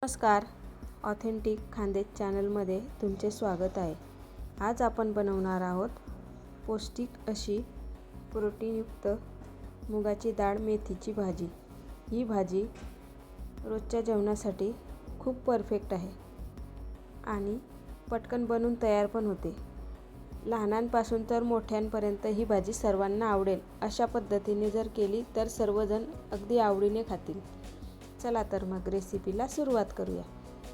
नमस्कार. ऑथेंटिक खानदेश चॅनलमध्ये तुमचे स्वागत आहे. आज आपण बनवणार आहोत पौष्टिक अशी प्रोटीनयुक्त मुगाची डाळ मेथीची भाजी. ही भाजी रोजच्या जेवणासाठी खूप परफेक्ट आहे आणि पटकन बनून तयार पण होते. लहानांपासून तर मोठ्यांपर्यंत ही भाजी सर्वांना आवडेल. अशा पद्धतीने जर केली तर सर्वजण अगदी आवडीने खातील. चला तर मग रेसिपीला सुरुवात करूया.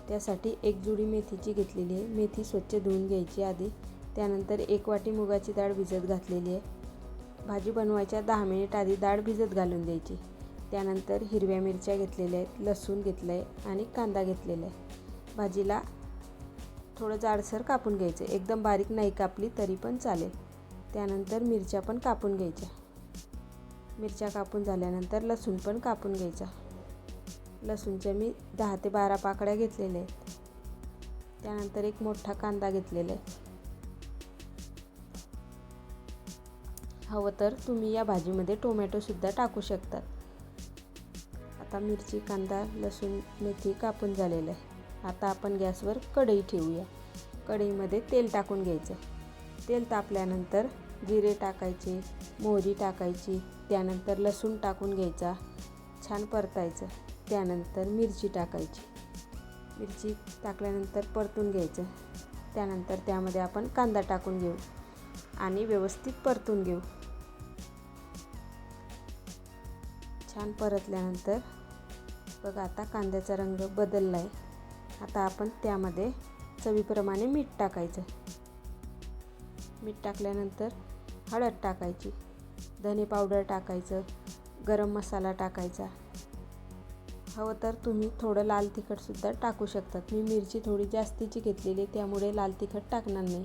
त्यासाठी एक जुडी मेथीची घेतलेली आहे. मेथी स्वच्छ धुवून घ्यायची आधी. त्यानंतर 1 वाटी मुगाची डाळ भिजत घातलेली आहे. भाजी बनवायच्या 10 मिनिट आधी डाळ भिजत घालून द्यायची. त्यानंतर हिरव्या मिरच्या घेतलेल्या आहेत, लसूण घेतलं आहे आणि कांदा घेतलेला आहे. भाजीला थोडं जाडसर कापून घ्यायचं. एकदम बारीक नाही कापली तरी पण चालेल. त्यानंतर मिरच्या पण कापून घ्यायच्या. मिरच्या कापून झाल्यानंतर लसूण पण कापून घ्यायचा. लसूणच्या मी 10 ते 12 पाकळ्या घेतलेल्या आहेत. त्यानंतर एक मोठा कांदा घेतलेला आहे. हवं तर तुम्ही या भाजीमध्ये टोमॅटोसुद्धा टाकू शकतात. आता मिरची, कांदा, लसूण, मेथी कापून झालेलं आहे. आता आपण गॅसवर कढई ठेवूया. कढईमध्ये तेल टाकून घ्यायचं. तेल तापल्यानंतर जिरे टाकायचे, मोहरी टाकायची. त्यानंतर लसूण टाकून घ्यायचा, छान परतायचं. त्यानंतर मिरची टाकायची. मिरची टाकल्यानंतर परतून घ्यायचं. त्यानंतर त्यामध्ये आपण कांदा टाकून घेऊ आणि व्यवस्थित परतून घेऊ. छान परतल्यानंतर बघा आता कांद्याचा रंग बदलला आहे. आता आपण त्यामध्ये चवीप्रमाणे मीठ टाकायचं. मीठ टाकल्यानंतर हळद टाकायची, धने पावडर टाकायचं, गरम मसाला टाकायचा. हवं तर तुम्ही थोडं लाल तिखटसुद्धा टाकू शकतात. मी मिरची थोडी जास्तीची घेतलेली त्यामुळे लाल तिखट टाकणार नाही.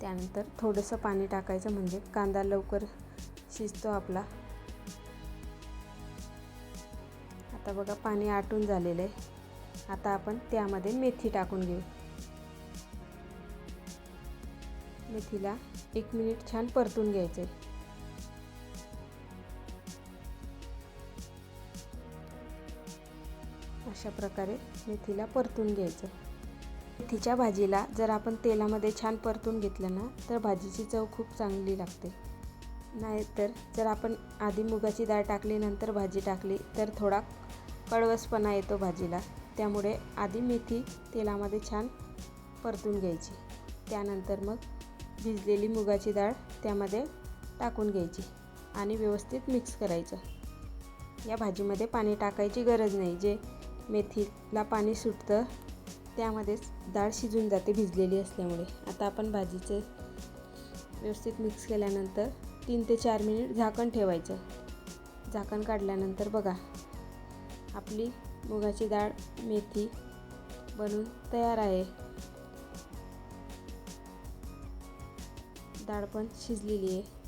त्यानंतर थोडंसं पाणी टाकायचं म्हणजे कांदा लवकर शिजतो आपला. आता बघा पाणी आटून झालेलं आहे. आता आपण त्यामध्ये मेथी टाकून घेऊ. मेथीला 1 मिनिट छान परतून घ्यायचं. अशा प्रकारे मेथीला परतून घ्यायचं. मेथीच्या भाजीला जर आपण तेलामध्ये छान परतून घेतलं ना तर भाजीची चव खूप चांगली लागते. नाहीतर जर आपण आधी मुगाची डाळ टाकली नंतर भाजी टाकली तर थोडा कडवसपणा येतो भाजीला. त्यामुळे आधी मेथी तेलामध्ये छान परतून घ्यायची. त्यानंतर मग भिजलेली मुगाची डाळ त्यामध्ये टाकून घ्यायची आणि व्यवस्थित मिक्स करायचं. या भाजीमध्ये पाणी टाकायची गरज नाही. जे मेथीला पाणी सुटतं त्यामध्येच डाळ शिजून जाते भिजलेली असल्यामुळे. आता आपण भाजीचे व्यवस्थित मिक्स केल्यानंतर 3 ते 4 मिनिट झाकण ठेवायचं. झाकण काढल्यानंतर बघा आपली मुगाची डाळ मेथी बनून तयार आहे. डाळ पण शिजलेली आहे.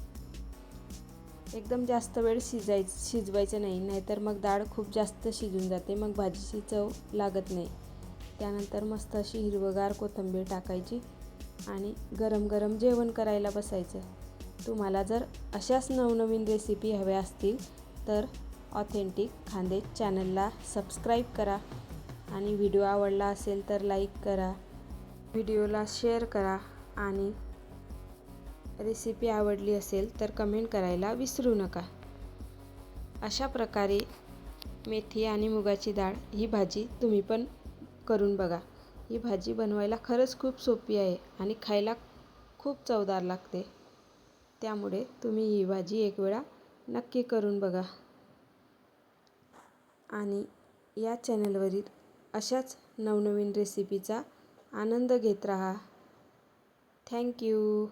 एकदम जास्त वेळ शिजवायचं नाही, नाहीतर मग डाळ खूप जास्त शिजून जाते, मग भाजीची चव लागत नाही. त्यानंतर मस्त अशी हिरवगार कोथिंबीर टाकायची आणि गरम गरम जेवण करायला बसायचं. तुम्हाला जर अशाच नवनवीन रेसिपी हव्या असतील तर ऑथेंटिक खानदेश चॅनलला सबस्क्राईब करा आणि व्हिडिओ आवडला असेल तर लाईक करा, व्हिडिओला शेअर करा आणि रेसिपी आवडली असेल तर कमेंट करायला विसरू नका. अशा प्रकारे मेथी आणि मुगाची डाळ ही भाजी तुम्ही पण करून बघा. ही भाजी बनवायला खरंच खूप सोपी आहे आणि खायला खूप चवदार लागते. त्यामुळे तुम्ही ही भाजी एक वेळा नक्की करून बघा आणि या चॅनलवरील अशाच नवनवीन रेसिपीचा आनंद घेत राहा. थँक्यू.